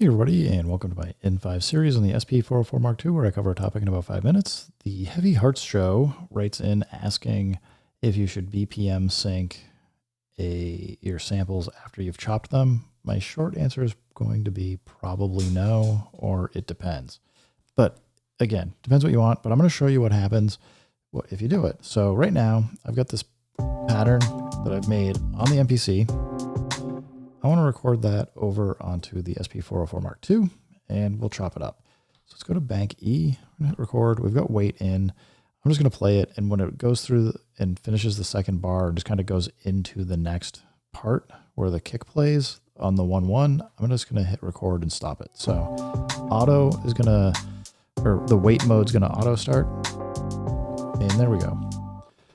Hey everybody, and welcome to my N5 series on the SP404 Mark II, where I cover a topic in about 5 minutes. The Heavy Hearts Show writes in asking if you should BPM sync your samples after you've chopped them. My short answer is going to be probably no, or it depends. But again, depends what you want, but I'm going to show you what happens if you do it. So right now, I've got this pattern that I've made on the MPC. I want to record that over onto the SP404 Mark II, and we'll chop it up. So let's go to Bank E, we're going to hit record. We've got weight in. I'm just going to play it, and when it goes through and finishes the second bar, and just kind of goes into the next part where the kick plays on the 1-1, I'm just going to hit record and stop it. So auto is going to, or the weight mode's going to auto start, and there we go.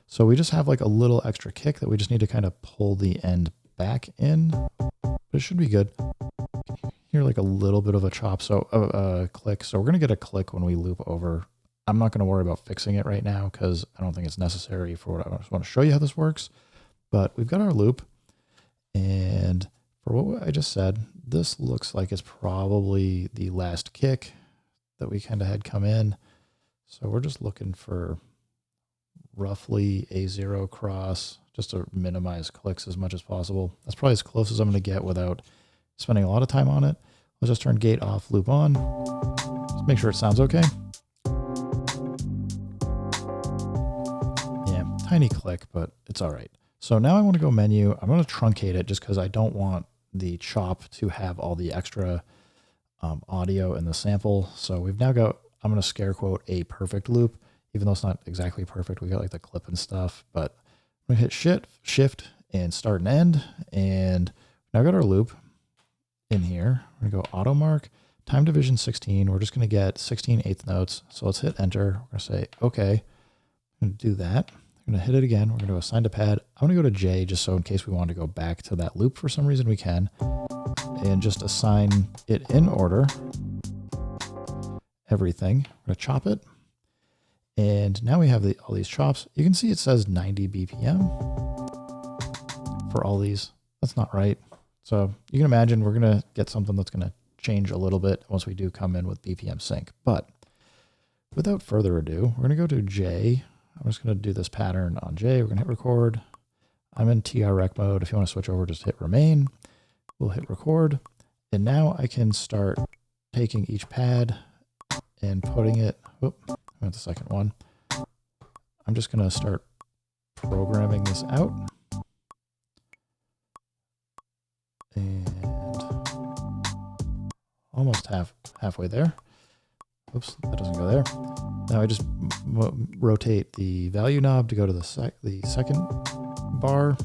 So we just have like a little extra kick that we just need to kind of pull the end back in. It should be good. Hear like a little bit of a chop, so a click. So we're gonna get a click when we loop over. I'm not gonna worry about fixing it right now because I don't think it's necessary for what I just want to show you how this works. But we've got our loop, and for what I just said, this looks like it's probably the last kick that we kind of had come in. So we're just looking for roughly a 0 cross, just to minimize clicks as much as possible. That's probably as close as I'm going to get without spending a lot of time on it. Let's just turn gate off, loop on. Just make sure it sounds okay. Yeah, tiny click, but it's all right. So now I want to go menu. I'm going to truncate it just because I don't want the chop to have all the extra audio in the sample. So we've now got, I'm going to scare quote, a perfect loop, even though it's not exactly perfect. We got like the clip and stuff, but I'm going to hit shift and start and end. And now I've got our loop in here. We're going to go auto mark, time division 16. We're just going to get 16/8 notes. So let's hit enter. We're going to say, okay, I'm going to do that. I'm going to hit it again. We're going to assign to pad. I'm going to go to J just so in case we want to go back to that loop for some reason we can. And just assign it in order. Everything. We're going to chop it. And now we have all these chops. You can see it says 90 BPM for all these. That's not right. So you can imagine we're going to get something that's going to change a little bit once we do come in with BPM Sync. But without further ado, we're going to go to J. I'm just going to do this pattern on J. We're going to hit record. I'm in TR-Rec mode. If you want to switch over, just hit remain. We'll hit record. And now I can start taking each pad and putting it, whoop, I went the second one. I'm just going to start programming this out. And almost halfway there. Oops, that doesn't go there. Now I just rotate the value knob to go to the second bar.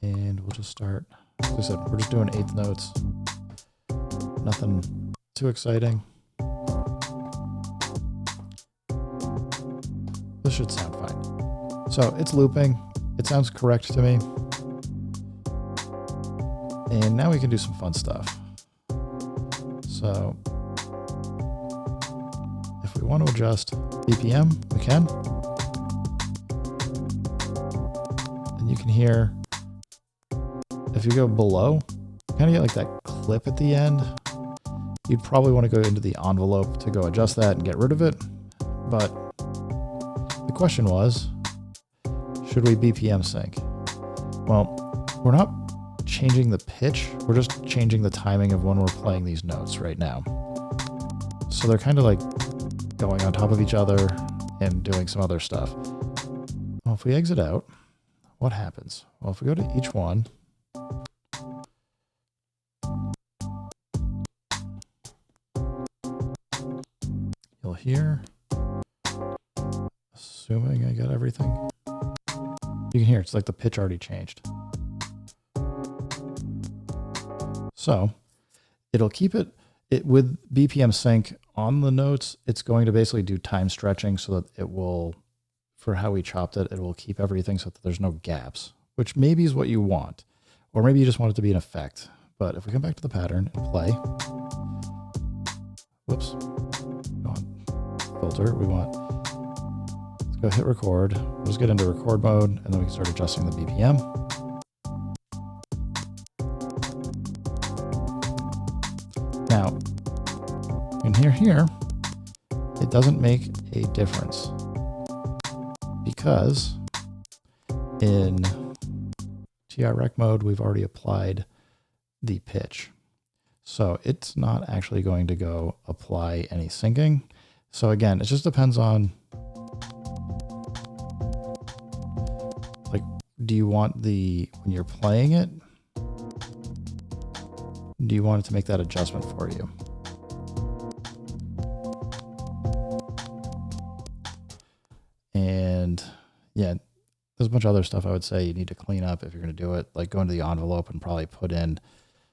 And we'll just start, like I said, we're just doing 8th notes. Nothing too exciting. This should sound fine. So it's looping. It sounds correct to me. And now we can do some fun stuff. So if we want to adjust BPM, we can. And you can hear, if you go below, you kind of get like that clip at the end. You'd probably want to go into the envelope to go adjust that and get rid of it. But the question was, should we BPM sync? Well, we're not changing the pitch. We're just changing the timing of when we're playing these notes right now. So they're kind of like going on top of each other and doing some other stuff. Well, if we exit out, what happens? Well, if we go to each one, you'll hear, assuming I got everything, you can hear it's like the pitch already changed. So it'll keep it with BPM sync on the notes. It's going to basically do time stretching so that it will, for how we chopped it, it will keep everything so that there's no gaps, which maybe is what you want, or maybe you just want it to be an effect. But if we come back to the pattern and play, whoops, go on filter, we want, let's go hit record. We'll just get into record mode, and then we can start adjusting the BPM. Now, in here, it doesn't make a difference because in TR rec mode, we've already applied the pitch. So it's not actually going to go apply any syncing. So again, it just depends on, like, do you want when you're playing it, do you want it to make that adjustment for you? And yeah, there's a bunch of other stuff I would say you need to clean up if you're going to do it, like go into the envelope and probably put in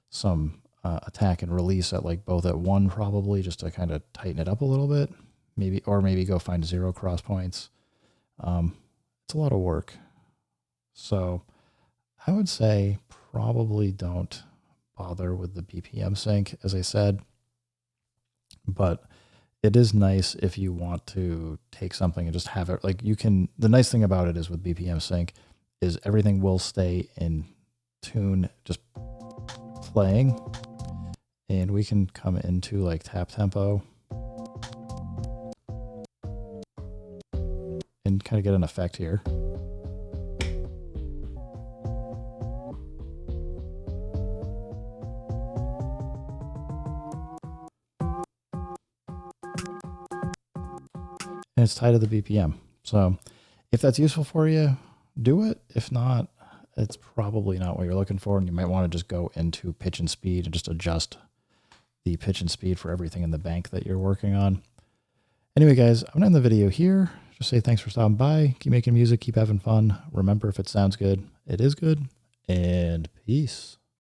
some attack and release at like both at 1 probably, just to kind of tighten it up a little bit, maybe, or maybe go find 0 cross points. It's a lot of work. So I would say probably don't bother with the BPM sync, as I said, but it is nice if you want to take something and just have it, like you can, the nice thing about it is with BPM sync is everything will stay in tune, just playing, and we can come into like tap tempo and kind of get an effect here. And it's tied to the BPM. So if that's useful for you, do it. If not, it's probably not what you're looking for. And you might want to just go into pitch and speed and just adjust the pitch and speed for everything in the bank that you're working on. Anyway, guys, I'm going to end the video here. Just say thanks for stopping by. Keep making music. Keep having fun. Remember, if it sounds good, it is good. And peace.